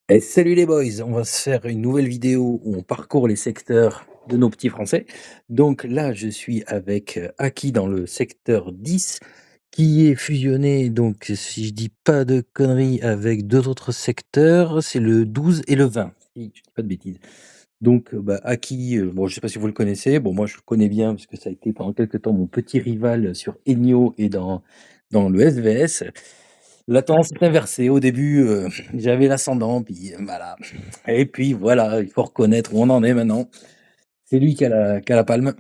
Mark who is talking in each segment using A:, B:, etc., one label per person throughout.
A: Et salut les boys, on va se faire une nouvelle vidéo où on parcourt les secteurs de nos petits Français. Donc là, je suis avec Aki dans le secteur 10, qui est fusionné, donc si je dis pas de conneries, avec deux autres secteurs, c'est le 12 et le 20, si je dis pas de bêtises. Donc bah, Aki, bon, je sais pas si vous le connaissez, bon moi je le connais bien parce que ça a été pendant quelques temps mon petit rival sur Ennio et dans le SVS. La tendance s'est inversée. Au début, j'avais l'ascendant, puis voilà. Et puis voilà, il faut reconnaître où on en est maintenant. C'est lui qui a la palme.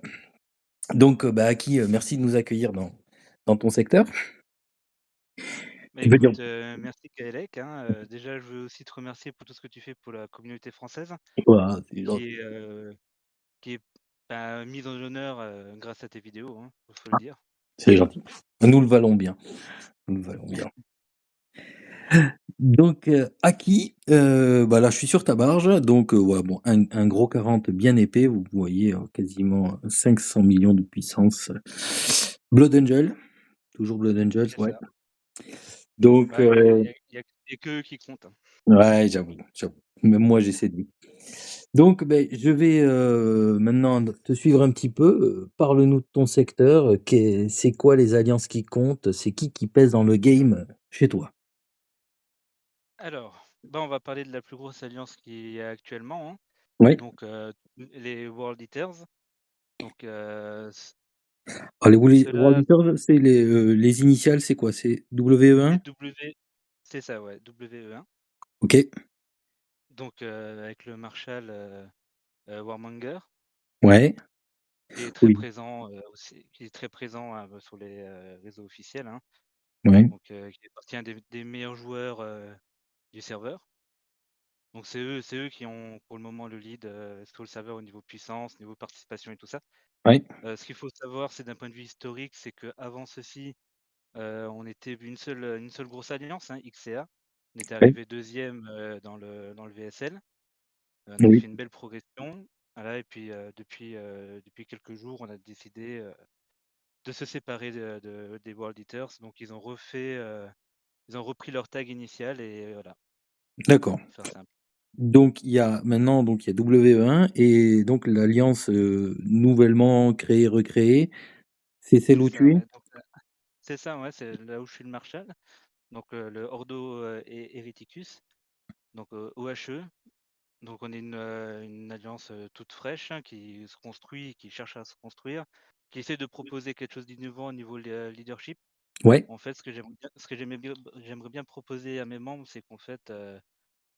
A: Donc, bah, Aki, merci de nous accueillir dans ton secteur.
B: Bah,
A: Tu veux dire
B: écoute, merci Gaëlec, hein, déjà je veux aussi te remercier pour tout ce que tu fais pour la communauté française
A: quoi? C'est
B: qui
A: gentil.
B: est, heu, qui est, bah, mise en honneur, grâce à tes vidéos, hein, faut le dire.
A: C'est gentil. Nous le valons bien. Nous le valons bien. Donc, Aki, bah, là, je suis sur ta barge. Donc, ouais, bon, un gros 40 bien épais. Vous voyez, quasiment 500 millions de puissance. Blood Angel, toujours Blood Angel,
B: C'est
A: ouais.
B: ça.
A: Donc,
B: Bah, il y a que eux qui comptent, hein.
A: ouais, j'avoue, j'avoue. Même moi, j'ai séduit. Donc, beh, je vais, maintenant te suivre un petit peu. Parle-nous de ton secteur. C'est quoi les alliances qui comptent? C'est qui pèse dans le game chez toi?
B: Alors, bah, on va parler de la plus grosse alliance qui est actuellement, hein,
A: Ouais.
B: donc les World Eaters, donc
A: Ah, les World
B: ceux-là,
A: Eaters, c'est les initiales, c'est quoi? C'est WE1?
B: c'est c'est ça, ouais, WE1,
A: OK.
B: donc avec le Marshal, Warmonger.
A: Ouais.
B: Qui est très
A: Oui.
B: présent, aussi qui est très présent, sur les, réseaux officiels, hein.
A: Ouais.
B: Donc, qui fait partie un des meilleurs joueurs, du serveur. Donc c'est eux qui ont pour le moment le lead, sur le serveur au niveau puissance, niveau participation et tout ça.
A: Ouais.
B: Ce qu'il faut savoir, c'est d'un point de vue historique, c'est qu'avant ceci, on était une seule grosse alliance, hein, XCA. On était
A: Ouais.
B: arrivé 2e, dans le VSL. On avait
A: Oui.
B: fait une belle progression, voilà et puis, depuis quelques jours, on a décidé, de se séparer des World Eaters, donc ils ont repris leur tag initial et voilà,
A: D'accord.
B: pour faire simple.
A: Donc il y a WE1 et donc l'alliance, nouvellement créée, recréée, c'est celle
B: C'est
A: où
B: ça,
A: tu es?
B: ouais, donc c'est ça, ouais, c'est là où je suis le Marshal, donc le Ordo, Hereticus, donc OHE. Donc on est une alliance, toute fraîche, hein, qui se construit, qui cherche à se construire, qui essaie de proposer quelque chose d'innovant au niveau leadership.
A: Ouais.
B: En fait, ce que j'aimerais bien proposer à mes membres, c'est qu'en fait,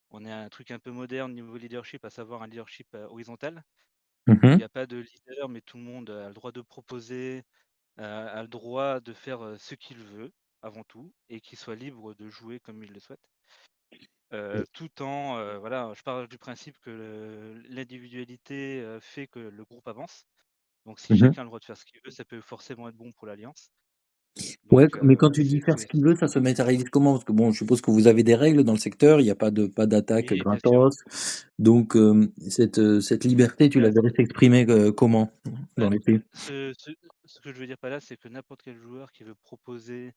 B: on ait un truc un peu moderne au niveau leadership, à savoir un leadership, horizontal. Où il
A: Mmh.
B: y a pas de leader, mais tout le monde a le droit de proposer, a le droit de faire, ce qu'il veut, avant tout, et qu'il soit libre de jouer comme il le souhaite. Tout en, voilà, je pars du principe que l'individualité, fait que le groupe avance. Donc si
A: Mmh.
B: chacun a le droit de faire ce qu'il veut, ça peut forcément être bon pour l'alliance.
A: Ouais,
B: Donc
A: mais quand tu dis faire ce
B: c'est
A: qu'il veut, ça se matérialise comment? Parce que bon, je suppose que vous avez des règles dans le secteur, il y a pas d'attaque
B: oui, bien sûr.
A: gratos. Donc, cette liberté, tu la
B: Bah,
A: verrais s'exprimer, comment dans
B: bah,
A: les faits?
B: ce que je veux dire par là, c'est que n'importe quel joueur qui veut proposer,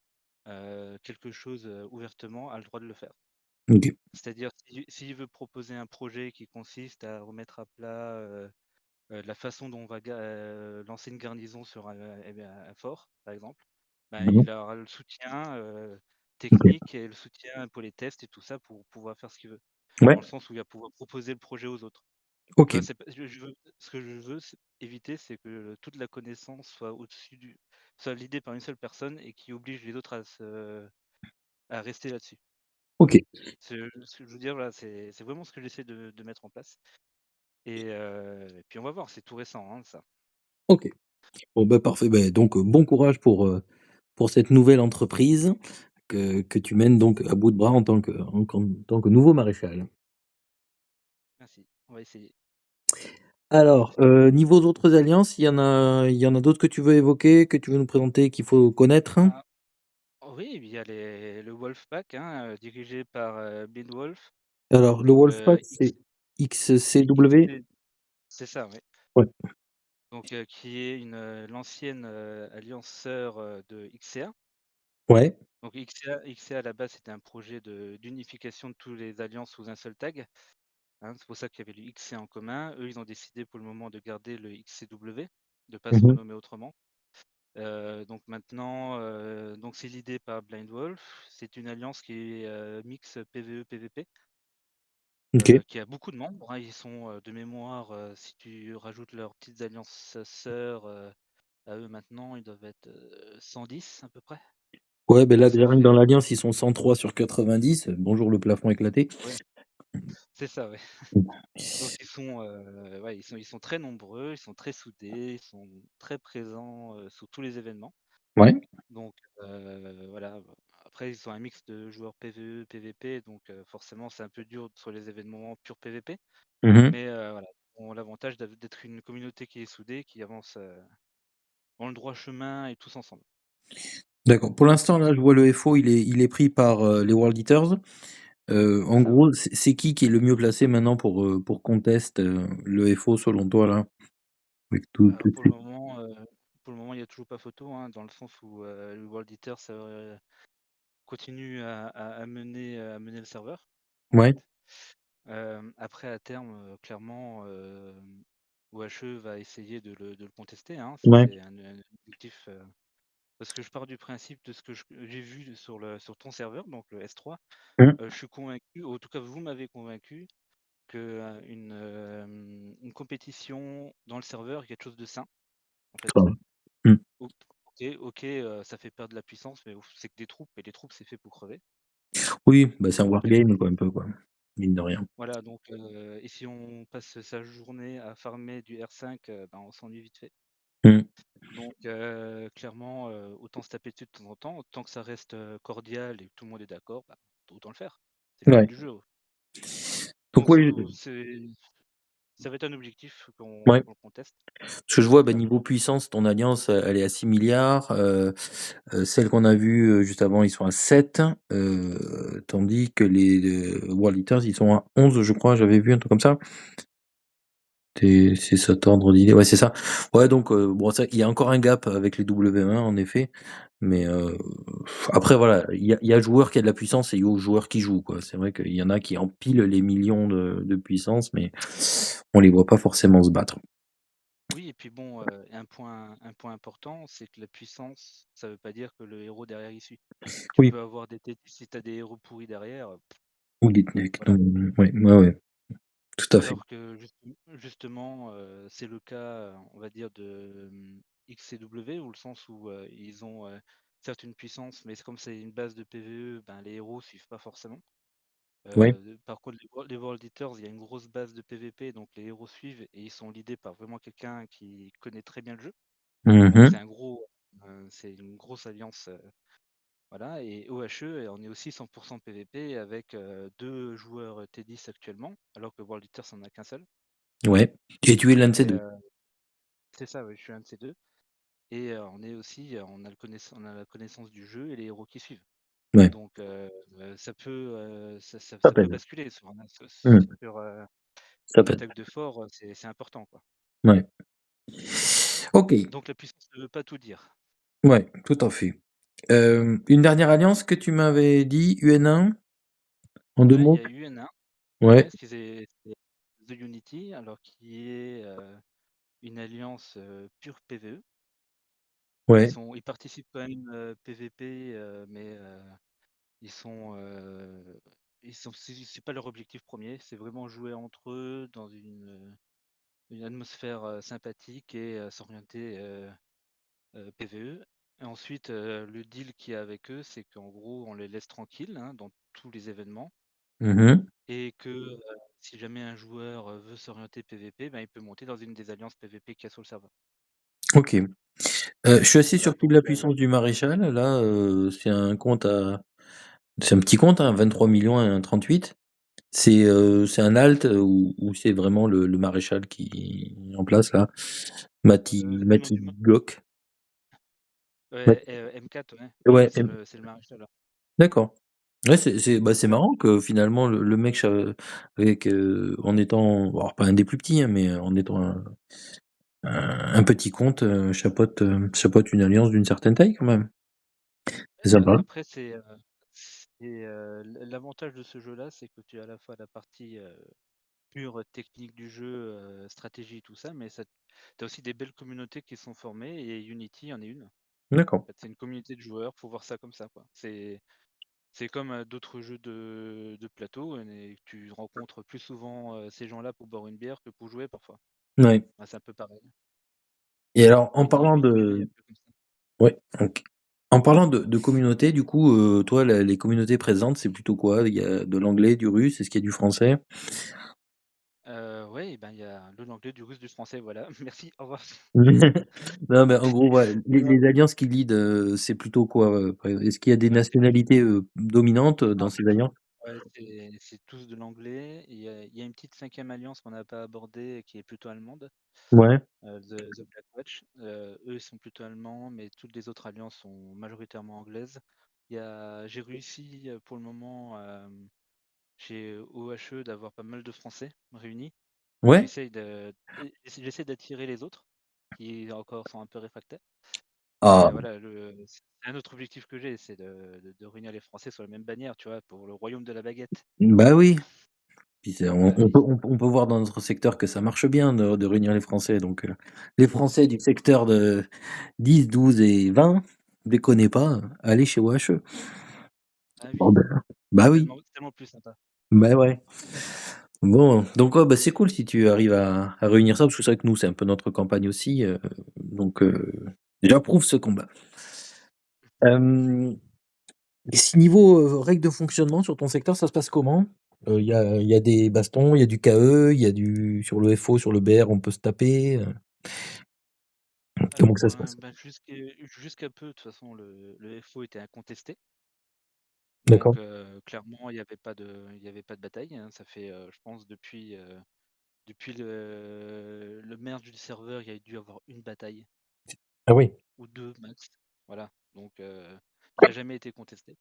B: quelque chose, ouvertement a le droit de le faire.
A: OK.
B: C'est-à-dire s'il veut proposer un projet qui consiste à remettre à plat, la façon dont on va lancer une garnison sur un fort, par exemple, ben,
A: Mmh.
B: il aura le soutien,
A: OK.
B: technique et le soutien pour les tests et tout ça pour pouvoir faire ce qu'il veut. Dans
A: Ouais,
B: le sens où il va pouvoir proposer le projet aux autres. Tu vois?
A: OK.
B: C'est pas je veux ce que je veux éviter, c'est que toute la connaissance soit l'idée par une seule personne et qui oblige les autres à rester là-dessus.
A: OK.
B: Ce que je veux dire, voilà, c'est vraiment ce que j'essaie de mettre en place et puis on va voir, c'est tout récent, hein, ça.
A: OK. Bon, bah, parfait. Beh, donc, bon courage pour cette nouvelle entreprise que tu mènes donc à bout de bras en tant que nouveau maréchal.
B: Merci, on va essayer.
A: Alors, niveau autres alliances, il y en a d'autres que tu veux évoquer, que tu veux nous présenter, qu'il faut connaître?
B: Ah, oui, il y a le Wolfpack, hein, dirigé par, Blindwolf,
A: Alors, le
B: donc
A: Wolfpack, c'est XCW?
B: XC c'est ça, oui.
A: Ouais.
B: Donc qui est l'ancienne, alliance sœur, de XCA.
A: Ouais.
B: Donc XCA à la base, c'était un projet d'unification de tous les alliances sous un seul tag, hein. C'est pour ça qu'il y avait le XC en commun. Eux, ils ont décidé pour le moment de garder le XCW, de pas se
A: Mmh.
B: renommer autrement. Donc maintenant, donc c'est l'idée par Blind Wolf. C'est une alliance qui est mix PvE-PvP,
A: OK.
B: qui a beaucoup de membres, hein. Ils sont de mémoire, si tu rajoutes leurs petites alliances sœurs à eux maintenant, ils doivent être 110 à peu près.
A: Ouais, beh, là,
B: Donc ça
A: déjà, rien que dans
B: fait,
A: l'Alliance, ils sont 103 sur 90. Bonjour le plafond éclaté.
B: ouais, c'est ça, ouais.
A: Mmh.
B: Donc ils sont, ouais, ils sont très nombreux, ils sont très soudés, ils sont très présents sur tous les événements.
A: Ouais.
B: Donc voilà, après ils ont un mix de joueurs PvE, PvP, donc forcément c'est un peu dur sur les événements pur PvP.
A: Mmh.
B: Mais voilà, ils ont l'avantage d'être une communauté qui est soudée, qui avance dans le droit chemin et tous ensemble.
A: D'accord. Pour l'instant, là, je vois le FO, il est pris par, les World Eaters.
B: C'est
A: En
B: ça, ouais.
A: gros, c'est qui est le mieux placé maintenant pour contest, le FO selon toi, là? Avec
B: Bah,
A: tout de suite?
B: pour le moment, il n'y a toujours pas photo, hein, dans le sens où le World Eater ça, continue à mener le serveur, en
A: Ouais,
B: fait. Après à terme, clairement, OHE va essayer de le contester, hein. Ça
A: ouais.
B: c'est un objectif, parce que je pars du principe de ce que j'ai vu sur ton serveur, donc le S3.
A: Mmh.
B: Je suis convaincu, ou en tout cas vous m'avez convaincu que, une compétition dans le serveur est quelque chose de sain, en
A: Ça
B: fait.
A: va. Mmh.
B: O OK, ça fait perdre de la puissance, mais ouf, c'est que des troupes et les troupes, c'est fait pour crever.
A: Oui, bah, c'est un
B: Donc
A: wargame, quoi, un peu, quoi, mine de rien.
B: voilà, donc et si on passe sa journée à farmer du R5, ben, on s'ennuie vite fait.
A: Mmh.
B: Donc clairement, autant se taper dessus de temps en temps, tant que ça reste, cordial et que tout le monde est d'accord, bah, autant le faire. C'est le but
A: Ouais.
B: du jeu.
A: Donc
B: Donc
A: oui,
B: ça va être un objectif qu'on
A: ouais.
B: qu'on conteste.
A: Ce que je vois, bah,
B: Voilà.
A: niveau puissance, ton alliance, elle est à 6 000 000 000. Celle qu'on a vue, juste avant, ils sont à 7, tandis que les World Eaters, ils sont à 11, je crois, j'avais vu un truc comme ça. C'est cet ordre d'idée, ouais, c'est ça. Ouais, donc bon, ça, il y a encore un gap avec les W1 en effet, mais après voilà, il y a joueur qui a de la puissance et il y a joueur qui joue, quoi. C'est vrai qu'il y en a qui empilent les millions de puissance, mais on les voit pas forcément se battre.
B: Oui, et puis bon, un point important, c'est que la puissance, ça veut pas dire que le héros derrière il suit. Tu
A: Oui,
B: peux avoir si tu as des héros pourris derrière,
A: ou Litnek,
B: voilà.
A: donc ouais, ouais, ouais, tout à fait.
B: Alors que justement, c'est le cas, on va dire de, XCW, où le sens où, ils ont, certes une puissance, mais c'est comme c'est une base de PvE, ben, les héros suivent pas forcément.
A: Ouais.
B: Par contre, les World Eaters, il y a une grosse base de PvP, donc les héros suivent et ils sont leadés par vraiment quelqu'un qui connaît très bien le jeu. Donc
A: Mmh.
B: c'est une grosse alliance, voilà. Et OHE, on est aussi 100% PvP avec 2 joueurs T10 actuellement, alors que World Eaters n'en a qu'un seul.
A: Ouais, et tu es l'un de ces
B: Et
A: 2.
B: c'est ça, ouais, je suis un de ces 2. Et on est aussi, on a la connaissance du jeu et les héros qui suivent.
A: Ouais,
B: Donc
A: ça
B: ça peut
A: pèse.
B: basculer sur un
A: Mmh,
B: sur,
A: ça
B: une
A: pèse.
B: attaque de fort, c'est important, quoi.
A: Ouais. OK,
B: Donc la puissance ne veut pas tout dire.
A: ouais, tout à fait. Une dernière alliance que tu m'avais dit, UN1, en 2
B: Ouais, il y
A: mots?
B: a eu un
A: Ouais,
B: ouais, c'est The Unity, alors qui est, une alliance, pure PvE.
A: ouais.
B: Ils participent quand même, PvP, mais ils sont, c'est pas leur objectif premier, c'est vraiment jouer entre eux dans une atmosphère, sympathique et s'orienter, PvE. Et ensuite, le deal qu'il y a avec eux, c'est qu'en gros, on les laisse tranquilles, hein, dans tous les événements,
A: Mmh.
B: et que, si jamais un joueur, veut s'orienter PvP, ben, il peut monter dans une des alliances PvP qu'il y a sur le serveur.
A: OK. Je suis assez
B: Voilà
A: surpris de
B: donc
A: la puissance du maréchal. Là, c'est un petit compte, hein, 23 000 000 et un 38. C'est un alt, ou c'est vraiment le maréchal qui est en place là?
B: le nom
A: Mati
B: du
A: Glock?
B: ouais, M4, ouais. Ouais, ouais,
A: Ouais,
B: c'est le maréchal, ouais.
A: d'accord. Ouais, c'est
B: Ouais.
A: marrant que finalement le mec avec, en étant alors pas un des plus petits, hein, mais en étant un petit compte, chapeaute une alliance d'une certaine taille quand même. C'est sympa.
B: Après l'avantage de ce jeu-là, c'est que tu as à la fois la partie, pure technique du jeu, stratégie, tout ça, mais tu as aussi des belles communautés qui sont formées et Unity en est une. En
A: D'accord.
B: fait, c'est une communauté de joueurs, faut voir ça comme ça, quoi. C'est comme, d'autres jeux de plateau et tu rencontres plus souvent, ces gens-là pour boire une bière que pour jouer parfois.
A: Ouais.
B: Bah, c'est un peu pareil.
A: Et alors en
B: Unity
A: parlant
B: Unity est
A: de
B: un peu comme ça.
A: ouais, OK. En parlant de communauté, du coup, toi, les communautés présentes, c'est plutôt quoi? Il y a de l'anglais, du russe, est-ce qu'il y a du français?
B: Ouais, et ben, il y a de l'anglais, du russe, du français, voilà. Merci, au revoir.
A: Non, mais en gros, ouais,
B: Non, non,
A: les alliances qui lead, c'est plutôt quoi, par exemple? Est-ce qu'il y a des
B: ouais,
A: nationalités, dominantes, dans
B: non,
A: ces alliances?
B: ouais, c'est tous de l'anglais. Il y a une petite cinquième alliance qu'on n'a pas abordée qui est plutôt allemande,
A: Ouais,
B: The Black Watch. Eux, ils sont plutôt allemands, mais toutes les autres alliances sont majoritairement anglaises. J'ai réussi pour le moment chez OHE d'avoir pas mal de Français réunis.
A: ouais?
B: J'essaie d'attirer les autres qui encore sont un peu réfractaires.
A: Ah,
B: Mais voilà, c'est un autre objectif que j'ai, c'est de réunir les Français sur la même bannière, tu vois, pour le royaume de la baguette.
A: bah, oui. Puis c'est
B: Bah oui.
A: on peut voir dans notre secteur que ça marche bien de réunir les Français, donc les Français du secteur de 10, 12 et 20, déconnez pas, allez chez OHE.
B: Ah
A: Oh
B: oui,
A: ben, bah, oui,
B: c'est tellement plus sympa.
A: bah, ouais. Bon, donc ouais, bah, c'est cool si tu arrives à réunir ça, parce que c'est vrai que nous, c'est un peu notre campagne aussi, donc j'approuve ce combat. Hem, et si niveau, règles de fonctionnement sur ton secteur, ça se passe comment? Il y a des bastons, il y a du KE, il y a du sur le FO, sur le BR, on peut se taper, comment que
B: Alors,
A: ça se passe?
B: bah, jusqu'à peu, de toute façon, le FO était incontesté. Donc,
A: D'accord.
B: clairement, il y avait pas de bataille, hein. Ça fait, je pense, depuis le merge du serveur, il y a dû avoir une bataille
A: Ah oui,
B: ou deux max. Voilà. Donc, il n'a jamais été contesté,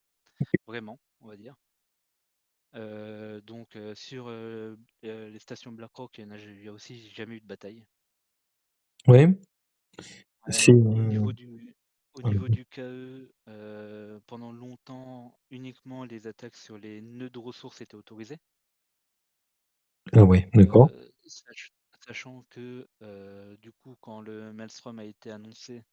B: vraiment, on va dire. Donc, sur les stations BlackRock, il y a aussi jamais eu de bataille.
A: ouais,
B: Ouais,
A: c'est,
B: au niveau du, au
A: ah
B: niveau du KE, pendant longtemps, uniquement les attaques sur les nœuds de ressources étaient autorisées.
A: ouais, d'accord.
B: Sachant que, du coup, quand le Maelstrom a été annoncé,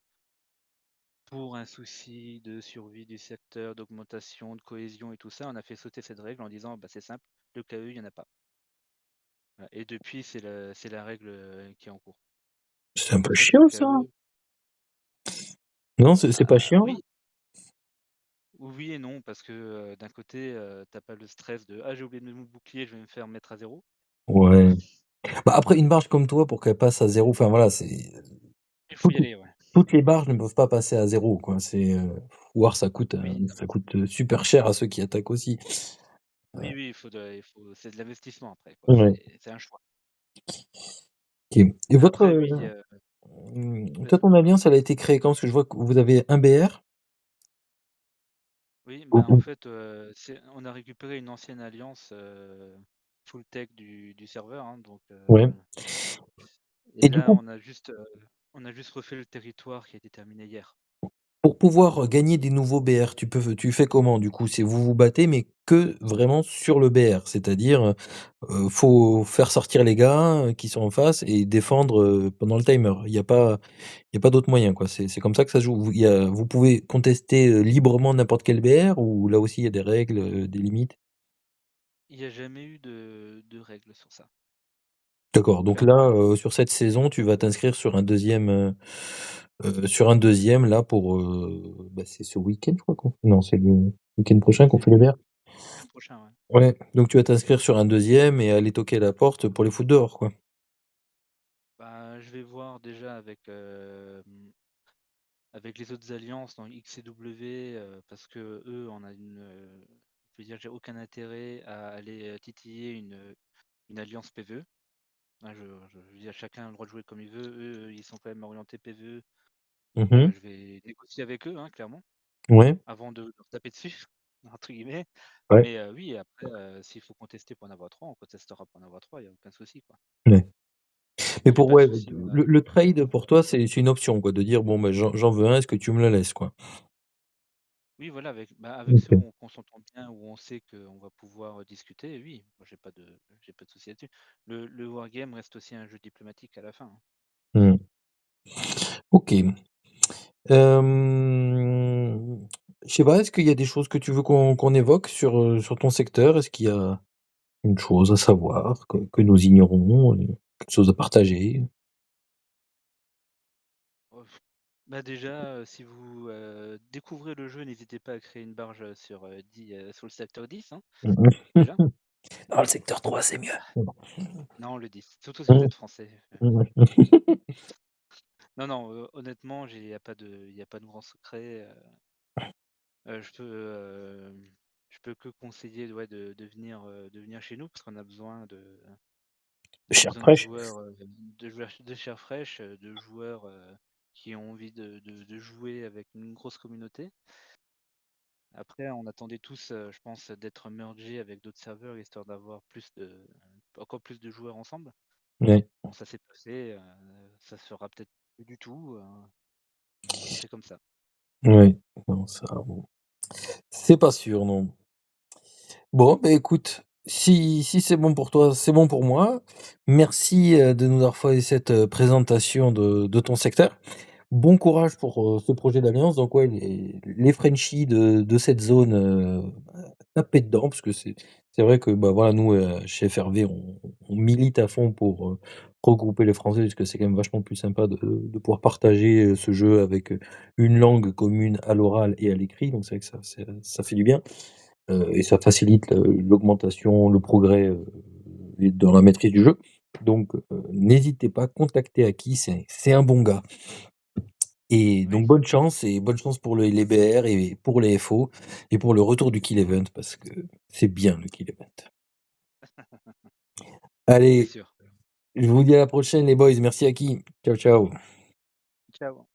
B: pour un souci de survie du secteur, d'augmentation, de cohésion et tout ça, on a fait sauter cette règle en disant bah, c'est simple, le KE, il n'y en a pas. Voilà. Et depuis, c'est la règle qui est en cours.
A: C'est un
B: En
A: peu
B: fait, le
A: chiant ça?
B: KE,
A: Non, c'est pas chiant?
B: oui, oui et non, parce que d'un côté, t'as pas le stress de ah, j'ai oublié de mettre mon bouclier, je vais me faire mettre à zéro.
A: Ouais. Bah, après une barge comme toi pour qu'elle passe à 0, enfin voilà, c'est
B: Il faut y
A: toutes
B: aller, ouais.
A: toutes les barges ne peuvent pas passer à 0 quoi, ou alors
B: Oui,
A: ça coûte, super cher à ceux qui attaquent aussi.
B: oui, oui, c'est de l'investissement après, quoi.
A: Ouais,
B: C'est un choix.
A: OK, et votre,
B: Après, oui,
A: toi ton alliance elle a été créée quand? Parce que je vois que vous avez un BR?
B: oui,
A: Ou
B: bah, en fait, on a récupéré une ancienne alliance full tech du serveur, hein, donc,
A: ouais,
B: et
A: et du
B: là,
A: coup
B: on a juste refait le territoire qui a été terminé hier.
A: pour pouvoir gagner des nouveaux BR, tu fais comment du coup? C'est vous vous battez, mais que vraiment sur le BR? C'est-à-dire, faut faire sortir les gars, qui sont en face et défendre, pendant le timer. Il y a pas d'autre moyen quoi. C'est comme ça que ça se joue? Vous pouvez contester, librement n'importe quel BR ou là aussi il y a des règles, des limites?
B: Il n'y a jamais eu de règles sur ça,
A: D'accord, donc
B: clairement.
A: là, sur cette saison, tu vas t'inscrire sur un deuxième là pour, bah, c'est ce week-end je crois qu'on non, c'est le week-end prochain qu'on
B: C'est
A: fait les
B: le
A: verts?
B: week-end prochain, ouais.
A: Ouais, donc tu vas t'inscrire sur un deuxième et aller toquer à la porte pour les foutre dehors, quoi?
B: Bah, je vais voir déjà avec les autres alliances dans XCW, parce que eux, je veux dire, j'ai aucun intérêt à aller titiller une alliance PvE. Hein, je veux dire, chacun a le droit de jouer comme il veut. Eux, ils sont quand même orientés PvE, donc
A: Mmh.
B: je vais négocier avec eux, hein, clairement,
A: Ouais,
B: avant de leur taper dessus, entre guillemets.
A: ouais,
B: Mais oui, après, s'il faut contester pour en avoir trois, on contestera pour en avoir trois, il n'y a aucun souci, quoi.
A: ouais. Mais
B: J'ai
A: pour
B: pas de
A: ouais,
B: souci, voilà.
A: le trade pour toi, c'est une option quoi, de dire: «Bon, bah, j'en veux un, est-ce que tu me le laisses?» quoi?
B: Oui, voilà, avec ceux
A: OK.
B: où qu'on s'entend bien, où on sait qu'on va pouvoir, discuter, oui, moi j'ai pas de souci là-dessus. Le wargame reste aussi un jeu diplomatique à la fin, hein.
A: Mmh. OK. Je sais pas, est-ce qu'il y a des choses que tu veux qu'on évoque sur ton secteur? Est-ce qu'il y a une chose à savoir que nous ignorons, quelque chose à partager?
B: Oh, déjà, si vous, découvrez le jeu, n'hésitez pas à créer une barge, sur le secteur 10, hein,
A: Mmh
B: déjà.
A: mh. Dans le secteur 3, c'est mieux.
B: Non, le 10, surtout si vous
A: Mmh.
B: êtes français.
A: Mmh mh.
B: Non, non, honnêtement, il y a pas de grand secret, heu, je peux, je peux que conseiller, ouais, de venir chez nous parce qu'on a besoin
A: Chair fraîche?
B: de chair fraîche, de joueurs, qui ont envie de jouer avec une grosse communauté. Après, on attendait tous, je pense, d'être mergés avec d'autres serveurs histoire d'avoir encore plus de joueurs ensemble.
A: Ouais,
B: Bon, ça s'est passé, ça se fera peut-être plus du tout, c'est comme ça.
A: ouais. Non, ça, bon, c'est pas sûr, non. Bon, beh, écoute, si c'est bon pour toi, c'est bon pour moi. Merci, de nous avoir fait cette, présentation de ton secteur. Bon courage pour, ce projet d'alliance. Donc ouais, les Frenchies de cette zone, tapez dedans parce que c'est vrai que, bah, voilà, nous, chez FRV, on milite à fond pour, regrouper les Français parce que c'est quand même vachement plus sympa de pouvoir partager, ce jeu avec, une langue commune à l'oral et à l'écrit. Donc c'est vrai que ça fait du bien, et ça facilite l'augmentation, le progrès, et dans la maîtrise du jeu. Donc, n'hésitez pas, contactez Aki, c'est un bon gars. Et
B: Oui,
A: donc bonne chance pour les BR et pour les FO et pour le retour du Kill Event parce que c'est bien le Kill Event.
B: c'est
A: Allez,
B: sûr.
A: je vous dis à la prochaine les boys, merci Aki. Ciao, ciao.
B: Ciao.